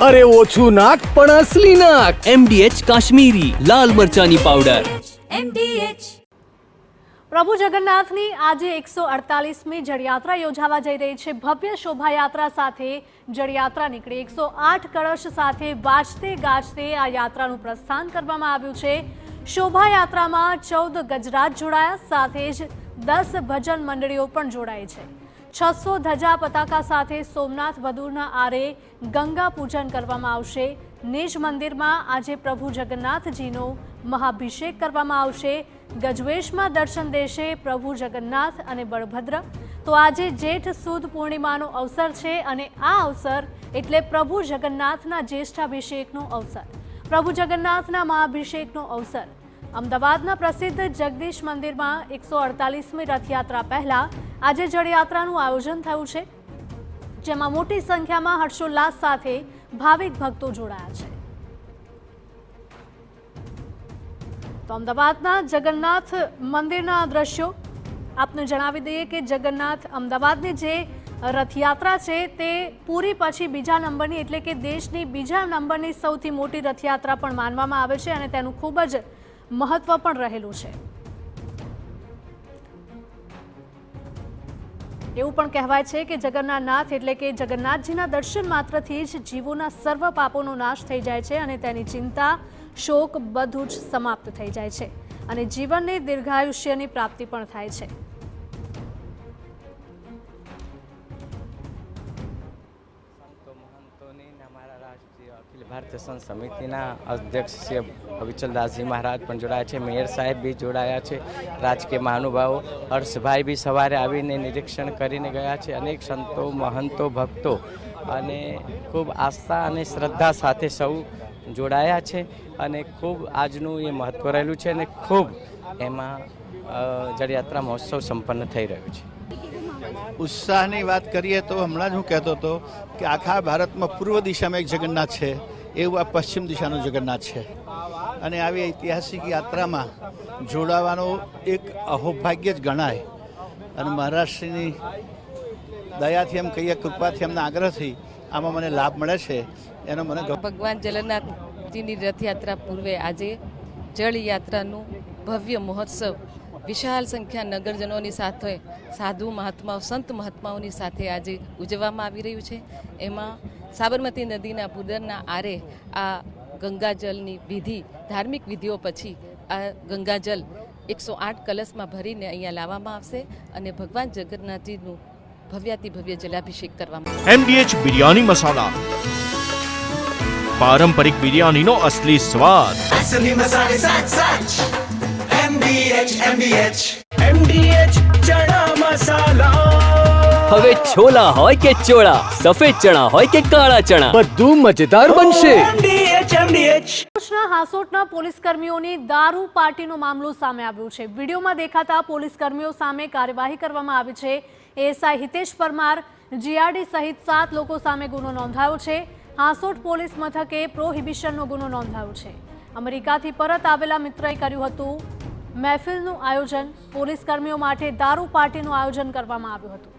અરે ઓછું નાક પણ અસલી નાક. MDH કાશ્મીરી લાલ મરચાની પાવડર. પ્રભુ જગન્નાથની આજે 148મી જળયાત્રા યોજાવા જઈ રહી છે. ભવ્ય શોભાયાત્રા સાથે જળયાત્રા નીકળી 108 કળશ સાથે વાજતે ગાજતે આ યાત્રાનું પ્રસ્થાન કરવામાં આવ્યું છે. શોભાયાત્રામાં 14 ગજરાજ જોડાયા, સાથે જ 10 ભજન મંડળીઓ પણ જોડાઈ છે. 600 ધજા પતાકા સાથે સોમનાથ વધુના આરે ગંગા પૂજન કરવામાં આવશે. નિજ મંદિરમાં આજે પ્રભુ જગન્નાથજીનો મહાભિષેક કરવામાં આવશે. ગજવેશમાં દર્શન દેશે પ્રભુ જગન્નાથ અને બળભદ્ર. તો આજે જેઠ સુદ પૂર્ણિમાનો અવસર છે અને આ અવસર એટલે પ્રભુ જગન્નાથના જ્યેષ્ઠાભિષેકનો અવસર, પ્રભુ જગન્નાથના મહાભિષેકનો અવસર. અમદાવાદના પ્રસિદ્ધ જગદીશ મંદિરમાં 148મી રથયાત્રા પહેલા આજે જળયાત્રાનું આયોજન થયું છે, જેમાં મોટી સંખ્યામાં હર્ષોલ્લાસ સાથે ભાવિક ભક્તો જોડાયા છે. તો અમદાવાદના જગન્નાથ મંદિરના દ્રશ્યો આપને જણાવી દઈએ કે જગન્નાથ અમદાવાદની જે રથયાત્રા છે તે પૂરી પછી બીજા નંબરની એટલે કે દેશની બીજા નંબરની સૌથી મોટી રથયાત્રા પણ માનવામાં આવે છે અને તેનું ખૂબ જ મહત્વ પણ રહેલું છે. એવું પણ કહેવાય છે કે જગન્નાથ એટલે કે જગન્નાથજીના દર્શન માત્રથી જ જીવોના સર્વ પાપોનો નાશ થઈ જાય છે અને તેની ચિંતા, શોક બધું જ સમાપ્ત થઈ જાય છે અને જીવનની દીર્ઘાયુષ્યની પ્રાપ્તિ પણ થાય છે. अखिल भारतीय संत समितिના અધ્યક્ષ શ્રી અવિચલદાસજી મહારાજ પણ જોડાયા છે. મેયર સાહેબ બી જોડાયા છે. રાજકીય મહાનુભાવો હર્ષભાઈ બી સવારે આવીને નિરીક્ષણ કરીને ગયા છે. અનેક સંતો, મહંતો, ભક્તો અને ખૂબ આસ્થા અને શ્રદ્ધા સાથે સૌ જોડાયા છે અને ખૂબ આજનું એ મહત્વ રહેલું છે અને ખૂબ એમાં જળયાત્રા મહોત્સવ સંપન્ન થઈ રહ્યો છે. ઉત્સાહની વાત કરીએ તો હમણાં જ હું કહેતો હતો કે આખા ભારતમાં પૂર્વ દિશામાં એક જગન્નાથ છે, એવું આ પશ્ચિમ દિશાનું જગન્નાથ છે અને આવી ઐતિહાસિક યાત્રામાં જોડાવાનો એક અહોભાગ્ય જ ગણાય અને મહારાષ્ટ્રની દયાથી એમ કહીએ, કૃપાથી, એમના આગ્રહથી આમાં મને લાભ મળે છે એનો મને ભગવાન જગન્નાથજીની રથયાત્રા પૂર્વે આજે જળયાત્રાનું ભવ્ય મહોત્સવ વિશાળ સંખ્યા નગરજનોની સાથે, સાધુ મહાત્માઓ, સંત મહાત્માઓની સાથે આજે ઉજવવામાં આવી રહ્યું છે. એમાં સાબરમતી નદીના પુદરના આરે આ ગંગાજલની વિધિ, ધાર્મિક વિધિઓ પછી આ ગંગાજલ 108 કલશમાં ભરીને અહીંયા લાવવામાં આવશે અને ભગવાન જગન્નાથજીનું ભવ્યાતિ ભવ્ય જલાભિષેક કરવામાં આવશે. MDH બિરયાની મસાલા, પારંપરિક બિરયાનીનો અસલી સ્વાદ. MDH ચણા મસાલા. હવે છોલા હોય કે ચોળા, સફેદ ચણા હોય કે કાળા ચણા, બધું મજેદાર બનશે. ભરૂચના હાંસોટના પોલીસ કર્મીઓની દારૂ પાર્ટીનો મામલો સામે આવ્યો છે. વિડીયોમાં દેખાતા પોલીસ કર્મીઓ સામે કાર્યવાહી કરવામાં આવી છે. એએસઆઈ હિતેશ પરમાર, જીઆરડી સહિત 7 લોકો સામે ગુનો નોંધાયો છે. હાંસોટ પોલીસ મથકે પ્રોહિબિશનનો ગુનો નોંધાયો છે. અમેરિકાથી પરત આવેલા મિત્રએ કર્યું હતું મહેફિલનું આયોજન. પોલીસ કર્મીઓ માટે દારૂ પાર્ટીનું આયોજન કરવામાં આવ્યું હતું.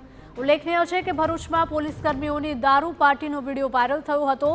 ઉલ્લેખનીય છે કે ભરૂચમાં પોલીસ કર્મીઓની દારૂ પાર્ટીનો વિડીયો વાયરલ થયો હતો.